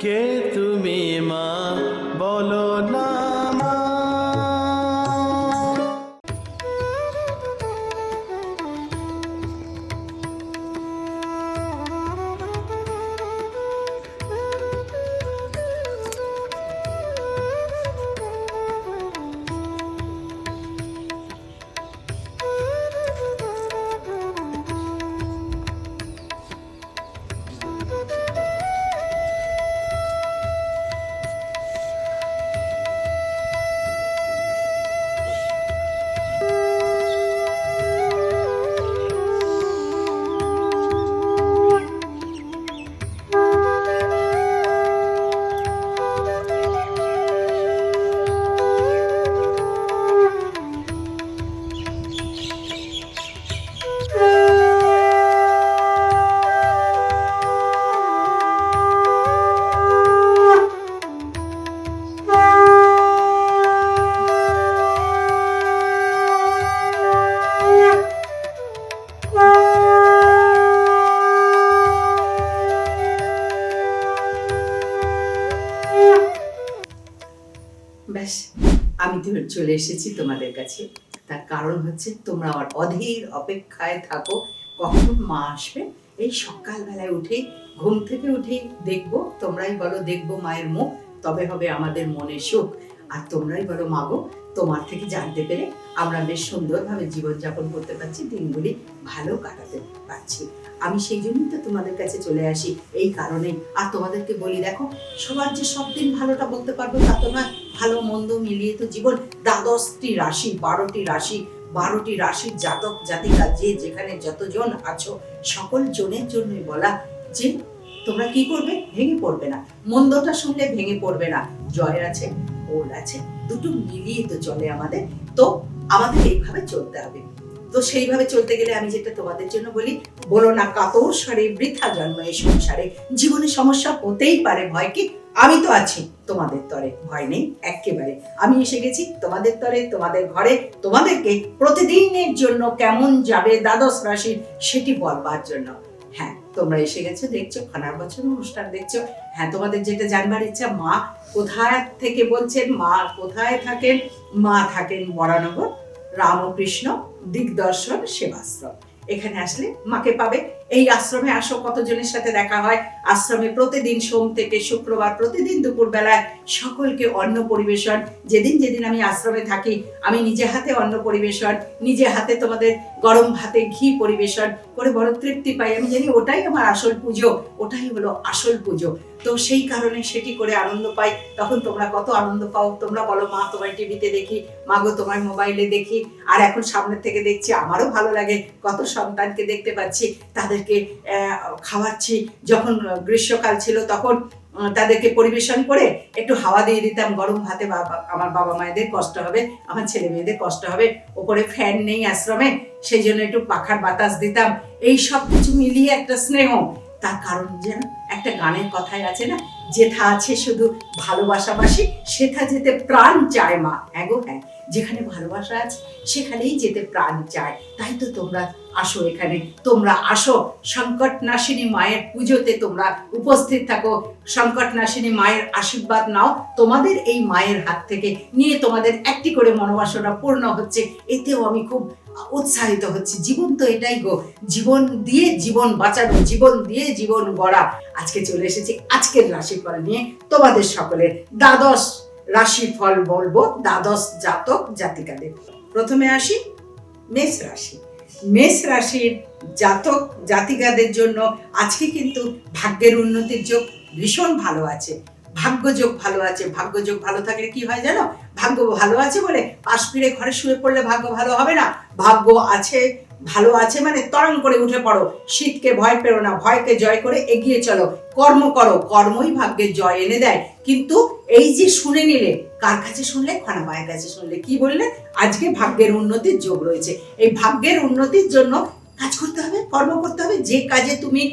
কে তুমি মা বলো না মা। ব্যাস, আমি তো চলে এসেছি তোমাদের কাছে। তার কারণ হচ্ছে তোমরা আমার অধীর অপেক্ষায় থাকো কখন মা আসবে। এই সকালবেলায় উঠেই ঘুম থেকে উঠেই দেখবো, তোমরাই বলো দেখবো মায়ের মুখ, তবে হবে আমাদের মনে সুখ। আর তোমরাই বলো মাগো, তোমার থেকে জানতে পেরে আমরা বেশ সুন্দরভাবে জীবনযাপন করতে পারছি, দিনগুলি ভালো কাটাতে পারছি। আমি সেই জন্যই তো তোমাদের কাছে চলে আসি, এই কারণেই। আর তোমাদেরকে বলি, দেখো, সবার যে সব দিন ভালোটা বলতে পারবো তা তো নয়। ভালো মন্দ মিলিয়ে তো জীবন। 12টি রাশি, 12টি রাশি, 12টি রাশির জাতক জাতিকা যে যেখানে যতজন আছো, সকল জনের জন্যই বলা যে তোমরা কি করবে, ভেঙে পড়বে না। মন্দটা শুনলে ভেঙে পড়বে না। জয়ের আছে, ওর আছে, দুটো মিলিয়ে তো চলে আমাদের। তো আমাদের এইভাবে চলতে হবে। তো সেইভাবে চলতে গেলে আমি যেটা তোমাদের জন্য বলি, বলো না কাতর স্বরে বৃথা জন্ম এই সংসারে। জীবনে সমস্যা হতেই পারে, ভয় কি? আমি তো আছি তোমাদের তরে, ভয় নেই একেবারে। আমি এসে গেছি তোমাদের তরে, তোমাদের ঘরে, তোমাদেরকে প্রতিদিনের জন্য কেমন যাবে 12 রাশির সেটি বলবার জন্য। হ্যাঁ, তোমরা এসে গেছো, দেখছো খানার বছর অনুষ্ঠান দেখছো। হ্যাঁ, তোমাদের যেটা জানবার ইচ্ছা, মা কোথায় থেকে বলছেন, মা কোথায় থাকেন? মা থাকেন বরানগর রামকৃষ্ণ দিগদর্শন সেবাশ্রম। এখানে আসলে মাকে পাবে। এই আশ্রমে আসো, কতজনের সাথে দেখা হয়। আশ্রমে প্রতিদিন সোম থেকে শুক্রবার প্রতিদিন দুপুর বেলায় সকলকে অন্ন পরিবেশন। যেদিন যেদিন আমি আশ্রমে থাকি, আমি নিজে হাতে অন্ন পরিবেশন, নিজে হাতে তোমাদের গরম ভাতে ঘি পরিবেশন করে বড় তৃপ্তি পাই। আমি জানি ওটাই আমার আসল পুজো, ওটাই হলো আসল পুজো। তো সেই কারণে সেটি করে আনন্দ পাই। তখন তোমরা কত আনন্দ পাও। তোমরা বলো মা তোমার টিভিতে দেখি, মা গো তোমার মোবাইলে দেখি, আর এখন সামনের থেকে দেখছি, আমারও ভালো লাগে। কত সন্তানকে দেখতে পাচ্ছি, তাদেরকে খাওয়াচ্ছি। যখন গ্রীষ্মকাল ছিল তখন তাদেরকে পরিবেশন করে একটু হাওয়া দিয়ে দিতাম গরম ভাতে। আমার বাবা মায়েদের কষ্ট হবে, আমার ছেলে মেয়েদের কষ্ট হবে। ওপরে ফ্যান নেই আশ্রমে, সেই জন্য একটু পাখার বাতাস দিতাম। এই সব কিছু মিলিয়ে একটা স্নেহ। তার কারণ যেন একটা গানের কথায় আছে না, যেথা আছে শুধু ভালোবাসাবাসী সেথা যেতে প্রাণ চায় মা। হ্যাঁ গো হ্যাঁ, যেখানে ভালোবাসা আছে সেখানেই যেতে প্রাণ চায়। তাই তো তোমরা আসো এখানে, তোমরা আসো সংকট নাশিনী মায়ের পুজোতে, তোমরা উপস্থিত থাকো। সংকট নাশিনী মায়ের আশীর্বাদ নাও। তোমাদের এই মায়ের হাত থেকে নিয়ে তোমাদের একটি করে মনোবাসনা পূর্ণ হচ্ছে, এতেও আমি খুব উৎসাহিত হচ্ছি। জীবন তো এটাই গো, জীবন দিয়ে জীবন বাঁচানো, জীবন দিয়ে জীবন গড়া। আজকে চলে এসেছি আজকের রাশিফল নিয়ে তোমাদের সকলের 12 রাশিফল বলবো, 12 জাতক জাতিকাদের। প্রথমে আসি মেষ রাশি। মেষ রাশির জাতক জাতিকাদের জন্য আজকে কিন্তু ভাগ্যের উন্নতির যোগ ভীষণ ভালো আছে। ভাগ্যযোগ ভালো আছে। ভাগ্যযোগ ভালো থাকলে কি হয় জানো? ভাগ্য ভালো আছে বলে পাশ ফিরে ঘরে শুয়ে পড়লে ভাগ্য ভালো হবে না। ভাগ্য আছে, ভালো আছে মানে তরং করে উঠে পড়ো। শীতকে ভয় পেরো না, ভয়কে জয় করে এগিয়ে চলো। কর্ম করো, কর্মই ভাগ্যের জয় এনে দেয়। কিন্তু এই যে শুনে নিলে, কার কাছে শুনলে? খানা মায়ের কাছে শুনলে। কি বললে? আজকে ভাগ্যের উন্নতির যোগ রয়েছে। এই ভাগ্যের উন্নতির জন্য কাজ করতে হবে, কর্ম করতে হবে। যে কাজে তুমি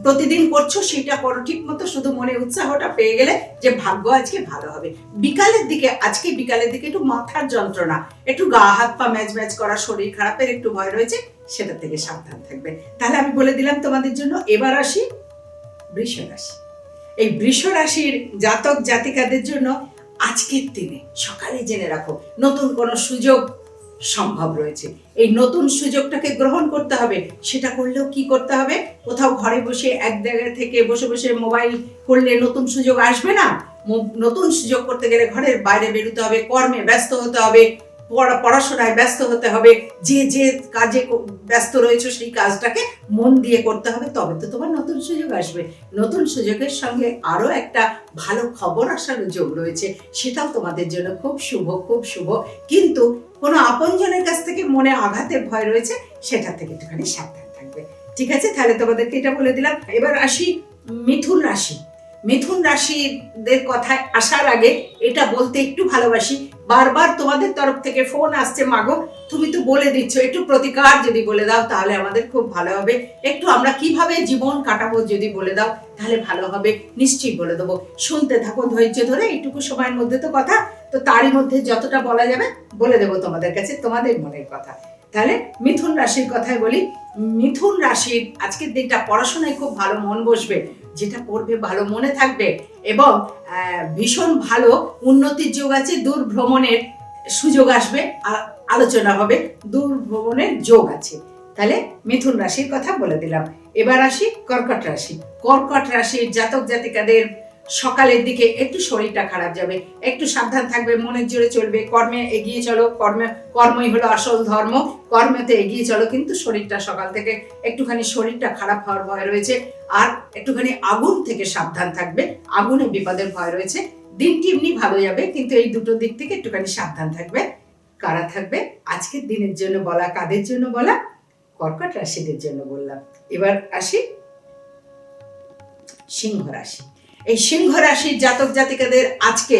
প্রতিদিন করছো সেটা করো ঠিক মতো। শুধু মনে উৎসাহটা পেয়ে গেলে যে ভাগ্য আজকে ভালো হবে। বিকালের দিকে, আজকে বিকালের দিকে একটু মাথার যন্ত্রণা, একটু গা হাত পা ম্যাচ ম্যাচ করা, শরীর খারাপের একটু ভয় রয়েছে, সেটা থেকে সাবধান থাকবে। তাহলে আমি বলে দিলাম তোমাদের জন্য। এবার আসি বৃষ রাশি। এই বৃষ রাশির জাতক জাতিকাদের জন্য আজকের দিনে সকালে জেনে রাখো নতুন কোনো সুযোগ সম্ভব রয়েছে। এই নতুন সুযোগটাকে গ্রহণ করতে হবে। সেটা করলেও কি করতে হবে, কোথাও ঘরে বসে এক জায়গা থেকে বসে বসে মোবাইল করলে নতুন সুযোগ আসবে না। নতুন সুযোগ করতে গেলে ঘরের বাইরে বেরোতে হবে, কর্মে ব্যস্ত হতে হবে, পড়াশোনায় ব্যস্ত হতে হবে। যে যে কাজে ব্যস্ত রয়েছে সেই কাজটাকে মন দিয়ে করতে হবে, তবে তো তোমার নতুন সুযোগ আসবে। নতুন সুযোগের সঙ্গে আরো একটা ভালো খবর আসার যোগ রয়েছে, সেটাও তোমাদের জন্য খুব শুভ, খুব শুভ। কিন্তু কোনো আপনজনের কাছ থেকে মনে আঘাতের ভয় রয়েছে, সেটা থেকে একটুখানি সাবধান থাকবে। ঠিক আছে, তাহলে তোমাদেরকে এটা বলে দিলাম। এবার আসি মিথুন রাশি। মিথুন রাশিদের কথায় আসার আগে এটা বলতে একটু ভালোবাসি, বারবার তোমাদের তরফ থেকে ফোন আসছে, মাগো তুমি তো বলে দিচ্ছ, একটু প্রতিকার যদি বলে দাও তাহলে আমাদের খুব ভালো হবে। একটু আমরা কিভাবে জীবন কাটাবো যদি বলে দাও তাহলে ভালো হবে। নিশ্চয়ই বলে দেবো, শুনতে থাকো ধৈর্য ধরে। এইটুকু সময়ের মধ্যে তো কথা, তো তারই মধ্যে যতটা বলা যাবে বলে দেবো তোমাদের কাছে তোমাদের মনের কথা। তাহলে মিথুন রাশির কথাই বলি। মিথুন রাশির আজকের দিনটা পড়াশোনায় খুব ভালো মন বসবে, যেটা পড়বে ভালো মনে থাকবে এবং ভীষণ ভালো উন্নতির যোগ আছে। দূর ভ্রমণের সুযোগ আসবে, আলোচনা হবে, দূর ভ্রমণের যোগ আছে। তাহলে মিথুন রাশির কথা বলে দিলাম। এবার আসি কর্কট রাশি। কর্কট রাশির জাতক জাতিকাদের সকালের দিকে একটু শরীরটা খারাপ যাবে, একটু সাবধান থাকবে, মনের জোরে চলবে, কর্মে এগিয়ে চলো, কর্মই হলো আসল ধর্ম, কর্মেতে এগিয়ে চলো। কিন্তু শরীরটা সকাল থেকে একটুখানি শরীরটা খারাপ হওয়ার ভয় রয়েছে, আর একটুখানি আগুন থেকে সাবধান থাকবে, আগুনে বিপদের ভয় রয়েছে। দিনটি এমনি ভালো যাবে, কিন্তু এই দুটো দিক থেকে একটুখানি সাবধান থাকবে। কারা থাকবে আজকের দিনের জন্য বলা, কাদের জন্য বলা? কর্কট রাশিদের জন্য বললাম। এবার আসি সিংহ রাশি। এই সিংহ রাশির জাতক জাতিকাদের আজকে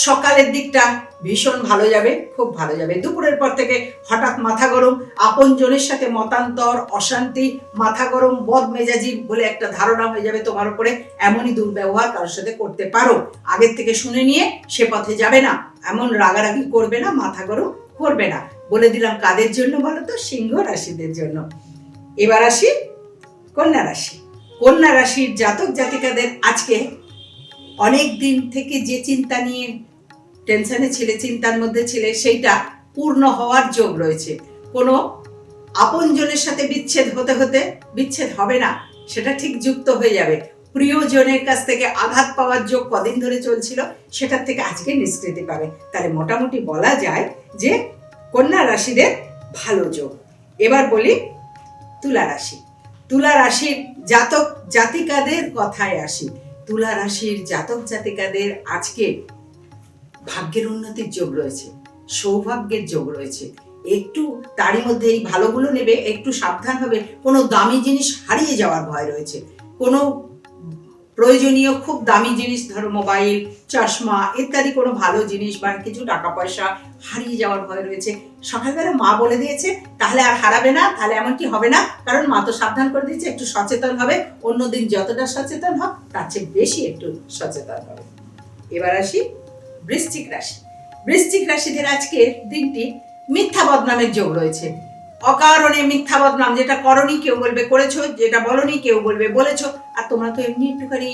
সকালের দিকটা ভীষণ ভালো যাবে, খুব ভালো যাবে। দুপুরের পর থেকে হঠাৎ মাথা গরম, আপনজনের সাথে মতান্তর, অশান্তি, মাথা গরম, বদমেজাজি বলে একটা ধারণা হয়ে যাবে তোমার উপরে। এমনই দুর্ব্যবহার কারোর সাথে করতে পারো, আগের থেকে শুনে নিয়ে সে পথে যাবে না। এমন রাগারাগি করবে না, মাথা গরম করবে না। বলে দিলাম কাদের জন্য বলো তো? সিংহ রাশিদের জন্য। এবার আসি কন্যা রাশি। কন্যা রাশির জাতক জাতিকাদের আজকে অনেক দিন থেকে যে চিন্তা নিয়ে টেনশনে ছিলে, চিন্তার মধ্যে ছিলে, সেইটা পূর্ণ হওয়ার যোগ রয়েছে। কোনো আপনজনের সাথে বিচ্ছেদ হতে হতে বিচ্ছেদ হবে না, সেটা ঠিক যুক্ত হয়ে যাবে। প্রিয়জনের কাছ থেকে আঘাত পাওয়ার যোগ কদিন ধরে চলছিল, সেটার থেকে আজকে নিষ্কৃতি পাবে। তাহলে মোটামুটি বলা যায় যে কন্যা রাশিদের ভালো যোগ। এবার বলি তুলা রাশি। তুলা রাশির জাতক জাতিকাদের কথায় আসি। তুলা রাশির জাতক জাতিকাদের আজকে ভাগ্যের উন্নতির যোগ রয়েছে, সৌভাগ্যের যোগ রয়েছে। একটু তারই মধ্যে এই ভালোগুলো নেবে, একটু সাবধান হবে। কোনো দামি জিনিস হারিয়ে যাওয়ার ভয় রয়েছে, কোনো প্রয়োজনীয় খুব দামি জিনিস, ধরো মোবাইল, চশমা ইত্যাদি কোনো ভালো জিনিস বা কিছু টাকা পয়সা হারিয়ে যাওয়ার ভয় রয়েছে। সকালবেলা মা বলে দিয়েছে তাহলে আর হারাবে না, তাহলে এমনটি হবে না, কারণ মা তো সাবধান করে দিয়েছে, একটু সচেতন হবে। অন্যদিন যতটা সচেতন হোক তার চেয়ে বেশি একটু সচেতন হবে। এবার আসি বৃশ্চিক রাশি। বৃশ্চিক রাশিদের আজকের দিনটি মিথ্যা বদনামের যোগ রয়েছে। অকারণে মিথ্যা বদনাম, যেটা করনি কেউ বলবে করেছো, যেটা বলনি কেউ বলবে বলেছো। আর তোমরা তো এমনি একটুখানি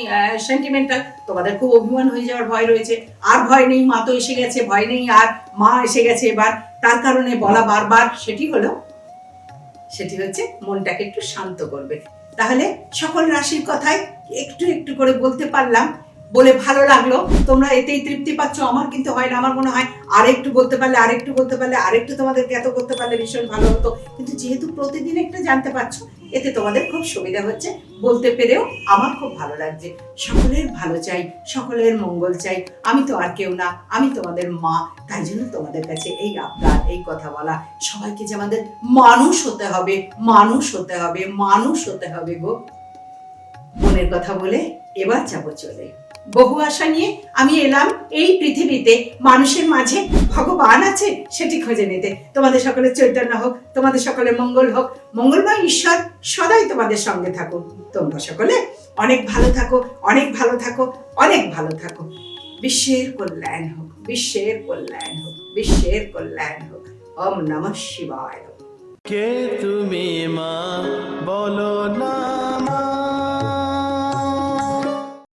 সেন্টিমেন্টাল, তোমাদের খুব অভিমান হয়ে যাওয়ার ভয় রয়েছে। আর ভয় নেই, মা তো এসে গেছে, ভয় নেই, আর মা এসে গেছে এবার, তার কারণে বলা বারবার। সেটি হচ্ছে মনটাকে একটু শান্ত করবে। তাহলে সকল রাশির কথাই একটু একটু করে বলতে পারলাম, বলে ভালো লাগলো। তোমরা এতেই তৃপ্তি পাচ্ছ, আমার কিন্তু হয় না। আমার মনে হয় আরেকটু বলতে পারলে, আরেকটু তোমাদেরকে এত করতে পারলে ভীষণ ভালো হতো। কিন্তু যেহেতু প্রতিদিন একটা জানতে পারছো, এতে তোমাদের খুব সুবিধা হচ্ছে। বলতে পেরেও আমার খুব ভালো লাগছে। সকলের ভালো চাই, সকলের মঙ্গল চাই। আমি তো আর কেউ না, আমি তোমাদের মা। তাই জন্য তোমাদের কাছে এই আবদার, এই কথা বলা। সবাইকে যে আমাদের মানুষ হতে হবে, মানুষ হতে হবে, মানুষ হতে হবে গো। মনের কথা বলে এবার যাবো চলে। বহু আশা নিয়ে আমি এলাম এই পৃথিবীতে, মানুষের মাঝে ভগবান আছে সেটি খুঁজে নিতে। তোমাদের সকলের চৈতন্য হোক, তোমাদের সকলের মঙ্গল হোক, মঙ্গলময় ঈশ্বর সদাই তোমাদের সঙ্গে থাকুক। তোমরা সকলে অনেক ভালো থাকো, অনেক ভালো থাকো, অনেক ভালো থাকো। বিশ্বের কল্যাণ হোক, বিশ্বের কল্যাণ হোক, বিশ্বের কল্যাণ হোক। ওম নমঃ শিবায়। কে তুমি মা, বলো না মা।